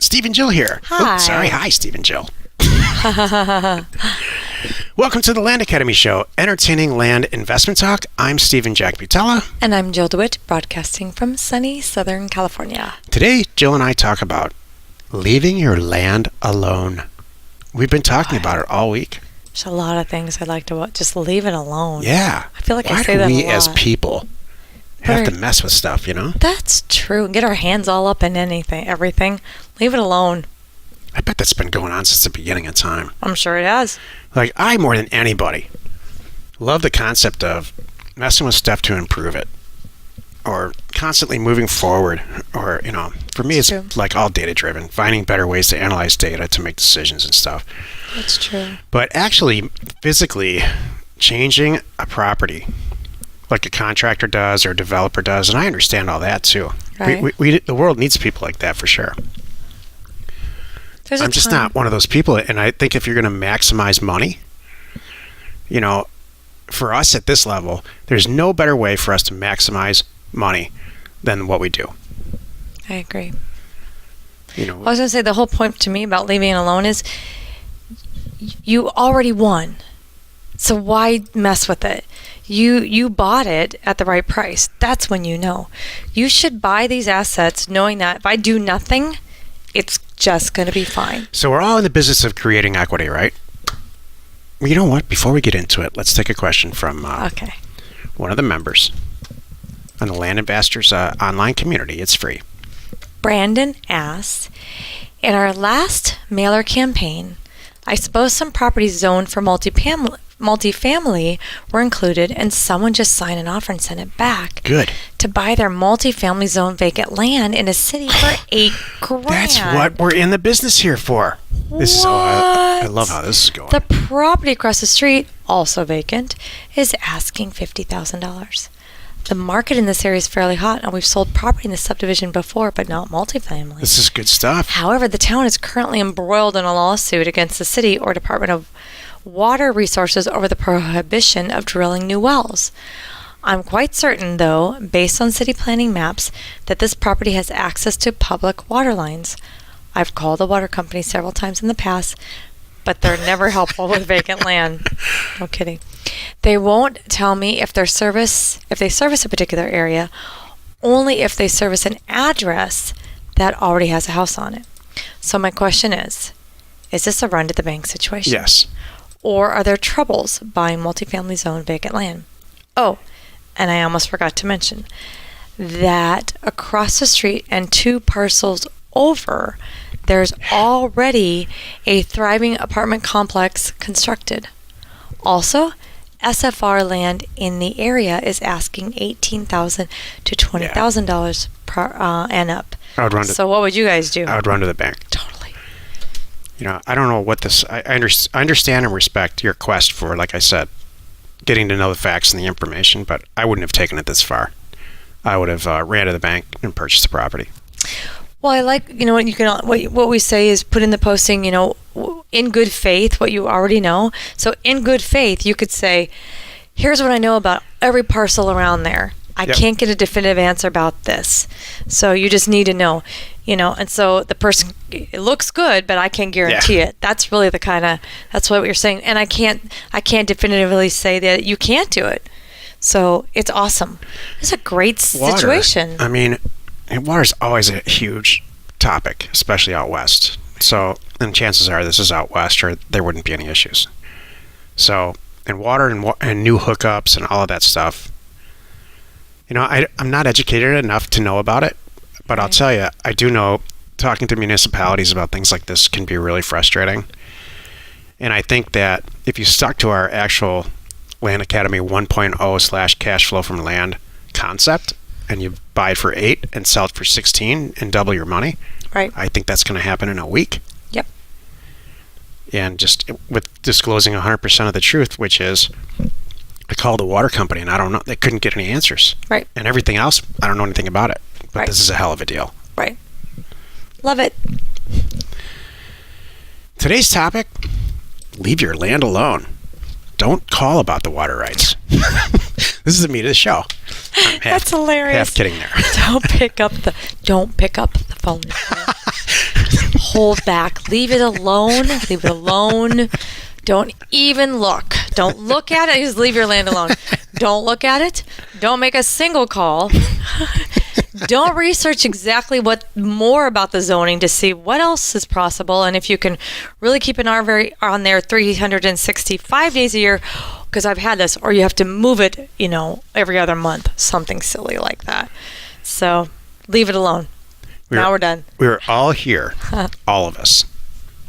Steve and Jill here. Hi. Hi, Steve and Jill. Welcome to the Land Academy Show, entertaining land investment talk. I'm Stephen Jack Butella. And I'm Jill DeWitt, broadcasting from sunny Southern California. Today, Jill and I talk about leaving your land alone. We've been talking about it all week. There's a lot of things I'd like to just leave it alone. Yeah. I feel like I say that a lot. Why do we as people have to mess with stuff, you know? That's true. Get our hands all up in everything. Leave it alone. I bet that's been going on since the beginning of time. I'm sure it has. Like, I, more than anybody, love the concept of messing with stuff to improve it. Or constantly moving forward. Or, you know, for me, it's like all data-driven. Finding better ways to analyze data to make decisions and stuff. That's true. But actually, physically changing a property, like a contractor does or a developer does, and I understand all that too. Right. The world needs people like that for sure. I'm just not one of those people, and I think if you're going to maximize money, you know, for us at this level, there's no better way for us to maximize money than what we do. I agree. You know, I was going to say the whole point to me about leaving it alone is you already won. So why mess with it? You bought it at the right price. That's when you know. You should buy these assets knowing that if I do nothing, it's just going to be fine. So we're all in the business of creating equity, right? Well, you know what? Before we get into it, let's take a question from one of the members on the Land Ambassadors online community. It's free. Brandon asks, in our last mailer campaign, I suppose some properties zoned for multifamily were included, and someone just signed an offer and sent it back. Good. To buy their multifamily zone vacant land in a city for $8,000. That's what we're in the business here for. This is I love how this is going. The property across the street, also vacant, is asking $50,000. The market in this area is fairly hot, and we've sold property in this subdivision before, but not multifamily. This is good stuff. However, the town is currently embroiled in a lawsuit against the city or Department of Water Resources over the prohibition of drilling new wells. I'm quite certain, though, based on city planning maps, that this property has access to public water lines. I've called the water company several times in the past, but they're never helpful with vacant land. No kidding. They won't tell me if they service a particular area, only if they service an address that already has a house on it. So my question is this a run to the bank situation? Yes. Or are there troubles buying multifamily zone vacant land? Oh, and I almost forgot to mention that across the street and 2 parcels over, there's already a thriving apartment complex constructed. Also, SFR land in the area is asking $18,000 to $20,000 per and up. So what would you guys do? I would run to the bank. Totally. You know, I don't know what this. I understand and respect your quest for, like I said, getting to know the facts and the information, but I wouldn't have taken it this far. I would have ran to the bank and purchased the property. Well, I like, you know, what we say is put in the posting, you know, in good faith, what you already know. So in good faith, you could say, here's what I know about every parcel around there. I can't get a definitive answer about this. So you just need to know, you know, and so the person, it looks good, but I can't guarantee it. That's really that's what you're saying. And I can't definitively say that you can't do it. So it's awesome. It's a great situation. I mean, water's always a huge topic, especially out west. So, and chances are this is out west, or there wouldn't be any issues. So, and water and new hookups and all of that stuff. You know, I'm not educated enough to know about it, but I'll tell you, I do know talking to municipalities about things like this can be really frustrating. And I think that if you stuck to our actual Land Academy 1.0 / cash flow from land concept, and you buy it for 8 and sell it for 16 and double your money, right? I think that's going to happen in a week. Yep. And just with disclosing 100% of the truth, which is, I called the water company and I don't know, they couldn't get any answers. Right. And everything else, I don't know anything about it. But this is a hell of a deal. Right. Love it. Today's topic, leave your land alone. Don't call about the water rights. This is the meat of the show. That's hilarious. Half kidding there. Don't pick up the phone. hold back. Leave it alone. Leave it alone. Don't even look. Don't look at it. Just leave your land alone. Don't look at it. Don't make a single call. Don't research exactly what more about the zoning to see what else is possible, and if you can really keep an eye on there 365 days a year, because I've had this, or you have to move it, every other month, something silly like that. So leave it alone. Now we're done. We're all here, all of us.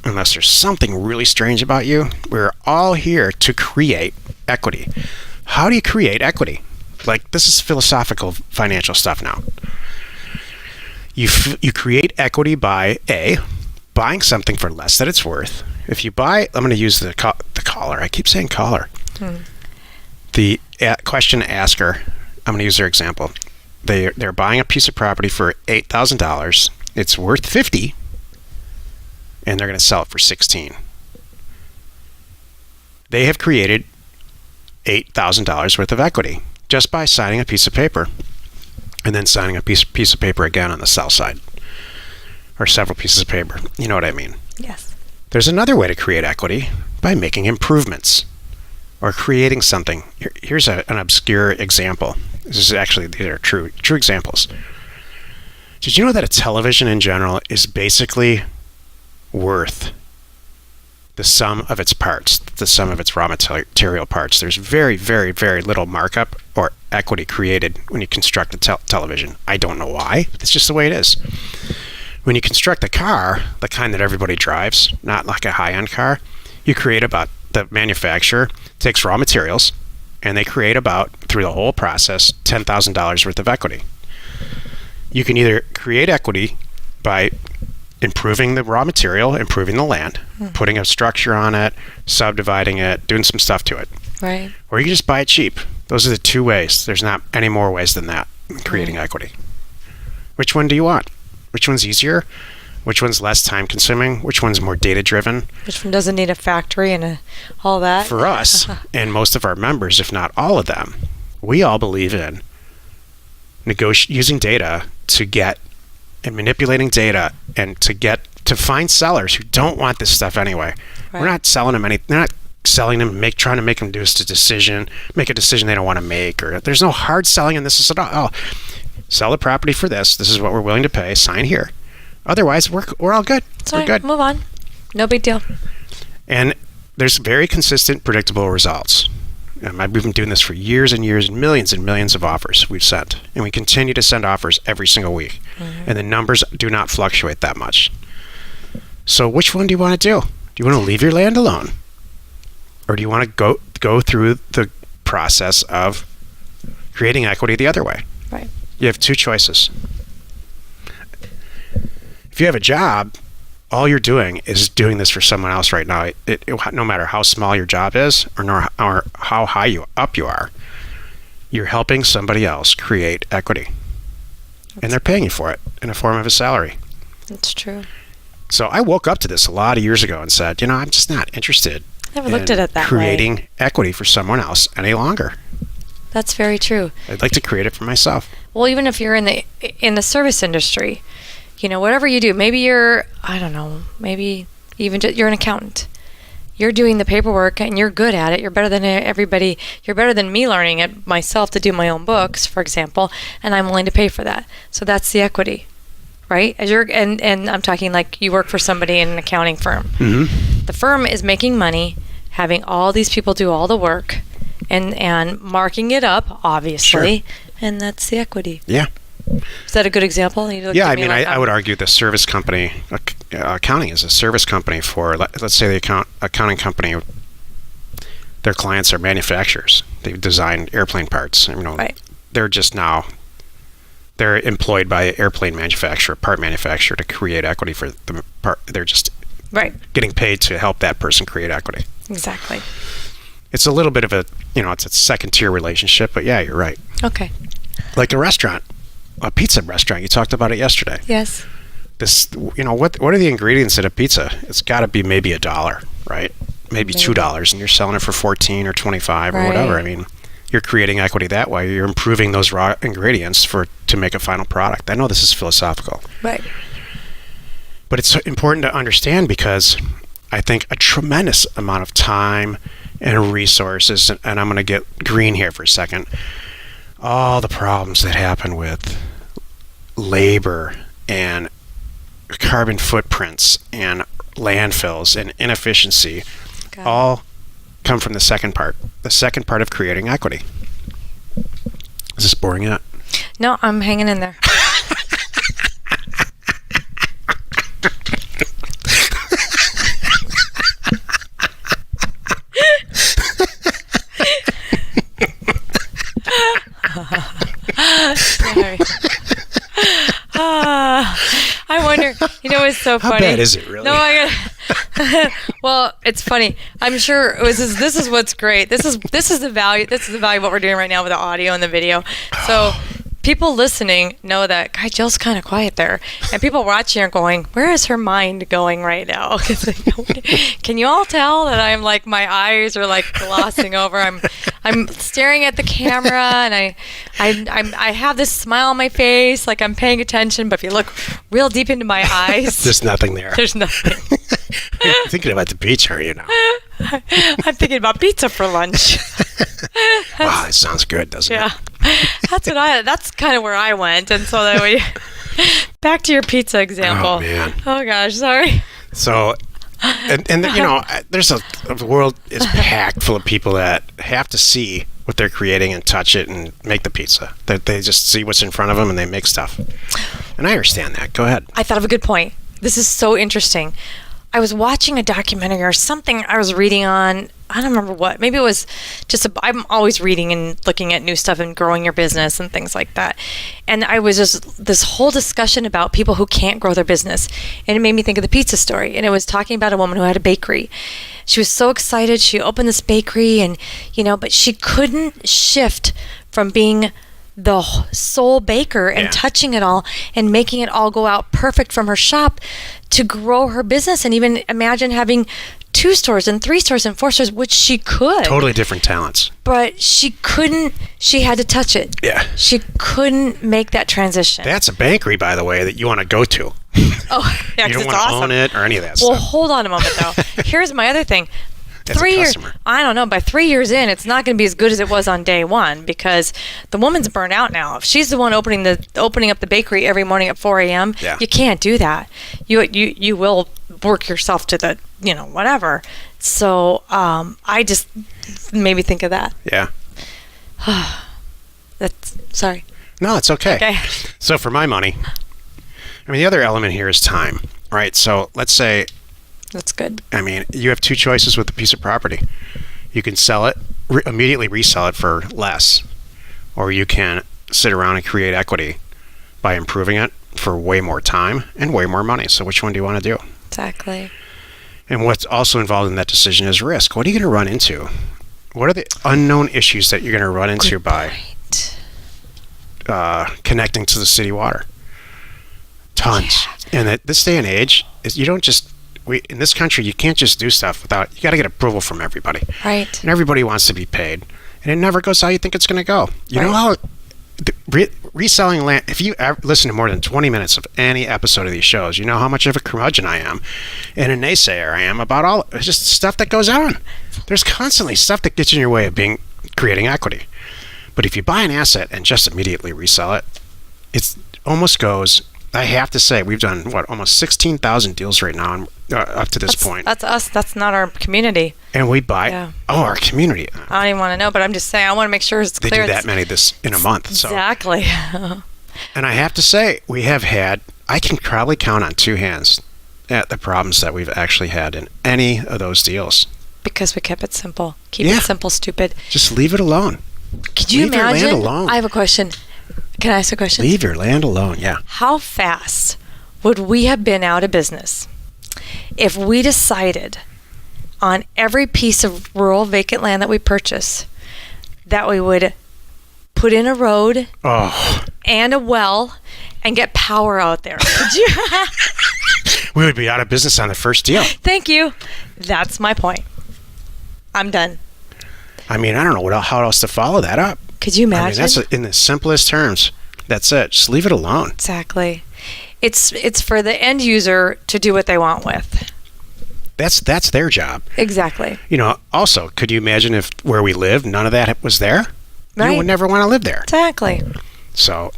Unless there's something really strange about you, we're all here to create equity. How do you create equity? Like, this is philosophical financial stuff now. You create equity by buying something for less than it's worth. If you buy, I'm going to use the caller. I keep saying caller. The question asker, I'm going to use their example. They're buying a piece of property for $8,000. It's worth $50,000, and they're going to sell it for $16,000. They have created $8,000 worth of equity just by signing a piece of paper, and then signing a piece of paper again on the sell side, or several pieces of paper. You know what I mean? Yes. There's another way to create equity by making improvements or creating something. Here's an obscure example. These are true examples. Did you know that a television in general is basically worth the sum of its parts, the sum of its raw material parts? There's very, very, very little markup or equity created when you construct a television. I don't know why. It's just the way it is. When you construct a car, the kind that everybody drives, not like a high-end car, you create about, the manufacturer takes raw materials, and they create about, through the whole process, $10,000 worth of equity. You can either create equity by improving the raw material, improving the land, putting a structure on it, subdividing it, doing some stuff to it. Right. Or you can just buy it cheap. Those are the two ways. There's not any more ways than that in creating equity. Which one do you want? Which one's easier? Which one's less time consuming? Which one's more data driven? Which one doesn't need a factory and all that? For us, and most of our members, if not all of them, we all believe in using data to get, and manipulating data, and to find sellers who don't want this stuff anyway. Right. We're not selling them they're not selling them, trying to make them make a decision they don't want to make, or there's no hard selling in this at all. Sell the property for this. This is what we're willing to pay. Sign here. Otherwise, we're all good. We're good. Move on. No big deal. And there's very consistent, predictable results. We've been doing this for years and years, and millions of offers we've sent. And we continue to send offers every single week. And the numbers do not fluctuate that much. So which one do you want to do? Do you want to leave your land alone? Or do you want to go through the process of creating equity the other way? Right. You have two choices. If you have a job, all you're doing is doing this for someone else right now. No matter how small your job is or how high you are, you're helping somebody else create equity. And they're paying you for it in the form of a salary. That's true. So I woke up to this a lot of years ago and said, I'm just not interested Never looked at it that way. Creating equity for someone else any longer. That's very true. I'd like to create it for myself. Well, even if you're in the service industry, whatever you do, maybe you're, I don't know, maybe even you're an accountant. You're doing the paperwork and you're good at it. You're better than everybody. You're better than me learning it myself to do my own books, for example, and I'm willing to pay for that. So that's the equity, right? And I'm talking like you work for somebody in an accounting firm. Mm-hmm. The firm is making money, having all these people do all the work, and marking it up, obviously, sure. And that's the equity. Yeah. Is that a good example? Yeah, I would argue the service company, accounting is a service company for, let's say the accounting company, their clients are manufacturers. They design airplane parts. Right. They're employed by an airplane manufacturer, part manufacturer, to create equity for the part. They're just getting paid to help that person create equity. Exactly. It's a little bit of it's a second tier relationship, but yeah, you're right. Okay. Like a restaurant. A pizza restaurant. You talked about it yesterday. Yes. What are the ingredients in a pizza? It's got to be maybe $1, right? Maybe $2, and you're selling it for $14 or $25 or whatever. You're creating equity that way. You're improving those raw ingredients to make a final product. I know this is philosophical. Right. But it's important to understand because I think a tremendous amount of time and resources, and I'm going to get green here for a second, all the problems that happen with labor and carbon footprints and landfills and inefficiency all come from the second part of creating equity. Is this boring yet? No, I'm hanging in there. Sorry. I wonder, it's so funny. How bad is it really? No, well, it's funny. I'm sure this is what's great. This is the value of what we're doing right now with the audio and the video. So people listening know that, God, Jill's kind of quiet there. And people watching are going, where is her mind going right now? Can you all tell that I'm like, my eyes are like glossing over? I'm staring at the camera and I have this smile on my face, like I'm paying attention. But if you look real deep into my eyes, there's nothing there. There's nothing. You're thinking about the beach, are you now? I'm thinking about pizza for lunch. Wow, that sounds good, doesn't it? Yeah. That's kind of where I went. And so that we back to your pizza example. Oh man. Oh gosh, sorry. So and there's the world is packed full of people that have to see what they're creating and touch it and make the pizza. They just see what's in front of them and they make stuff. And I understand that. Go ahead. I thought of a good point. This is so interesting. I was watching a documentary or something I was reading on, I don't remember what. Maybe it was just, I'm always reading and looking at new stuff and growing your business and things like that. And I was just, this whole discussion about people who can't grow their business. And it made me think of the pizza story. And it was talking about a woman who had a bakery. She was so excited. She opened this bakery and, but she couldn't shift from being the sole baker and touching it all and making it all go out perfect from her shop to grow her business and even imagine having 2 stores and 3 stores and 4 stores, which she could. Totally different talents. But she couldn't, she had to touch it. Yeah. She couldn't make that transition. That's a bakery, by the way, that you want to go to. Oh, yeah, you don't want awesome. to own it or any of that stuff. Well, stuff. hold on a moment, though. Here's my other thing. As 3 a years, customer. I don't know, by 3 years in, it's not going to be as good as it was on day one because the woman's burnt out now. If she's the one opening up the bakery every morning at 4 a.m., you can't do that. You will work yourself to the, whatever. So I just made me think of that. Yeah. Sorry. No, it's okay. Okay. So for my money, the other element here is time, right? So let's say, that's good. You have 2 choices with a piece of property. You can sell it, immediately resell it for less, or you can sit around and create equity by improving it for way more time and way more money. So which one do you want to do? Exactly. And what's also involved in that decision is risk. What are you going to run into? What are the unknown issues that you're going to run into by connecting to the city water? Tons. Yeah. And at this day and age, you don't just... in this country, you can't just do stuff without... You got to get approval from everybody. Right. And everybody wants to be paid. And it never goes how you think it's going to go. You know how... reselling land... If you listen to more than 20 minutes of any episode of these shows, you know how much of a curmudgeon I am and a naysayer I am about all... It's just stuff that goes on. There's constantly stuff that gets in your way of creating equity. But if you buy an asset and just immediately resell it, it almost goes... I have to say, we've done, almost 16,000 deals right now up to this point. That's us. That's not our community. And we buy, our community. I don't even want to know, but I'm just saying, I want to make sure it's clear. They do that many in a month. Exactly. So. And I have to say, I can probably count on 2 hands at the problems that we've actually had in any of those deals. Because we kept it simple. Keep it simple, stupid. Just leave it alone. Could you imagine? Leave your land alone. I have a question. Can I ask a question? Leave your land alone, yeah. How fast would we have been out of business if we decided on every piece of rural vacant land that we purchase that we would put in a road and a well and get power out there? Could you? We would be out of business on the first deal. Thank you. That's my point. I'm done. I don't know how else to follow that up. Could you imagine? That's in the simplest terms. That's it. Just leave it alone. Exactly. It's for the end user to do what they want with. That's their job. Exactly. Also, could you imagine if where we live, none of that was there? Right. You would never want to live there. Exactly. So,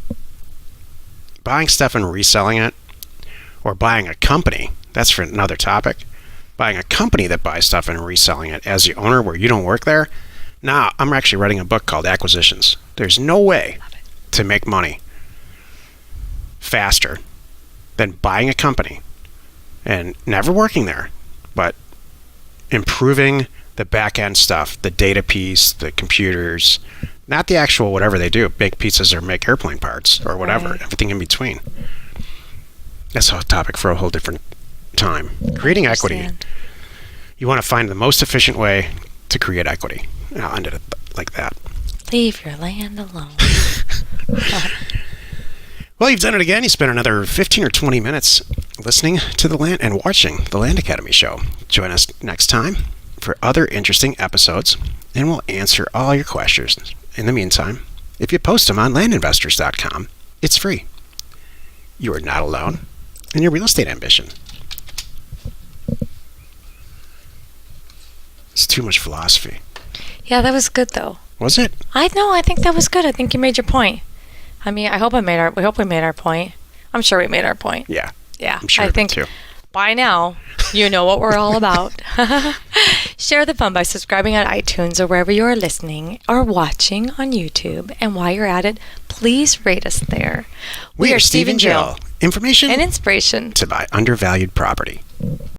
buying stuff and reselling it, or buying a company, that's for another topic. Buying a company that buys stuff and reselling it as the owner where you don't work there. Now, I'm actually writing a book called Acquisitions. There's no way to make money faster than buying a company and never working there, but improving the back end stuff, the data piece, the computers, not the actual whatever they do, make pizzas or make airplane parts or whatever, Right. everything in between. That's a topic for a whole different time. Creating equity. You want to find the most efficient way to create equity. I'll end it like that. Leave your land alone. Well, you've done it again. You spent another 15 or 20 minutes listening to the Land and watching the Land Academy show. Join us next time for other interesting episodes, and we'll answer all your questions. In the meantime, if you post them on landinvestors.com, it's free. You are not alone in your real estate ambition. It's too much philosophy. Yeah, that was good though. Was it? I think that was good. I think you made your point. I mean, we hope we made our point. I'm sure we made our point. Yeah. Yeah. I'm sure I of it think too. by now you know what we're all about. Share the fun by subscribing on iTunes or wherever you are listening or watching on YouTube. And while you're at it, please rate us there. We are Steve and Jill. Information and inspiration to buy undervalued property.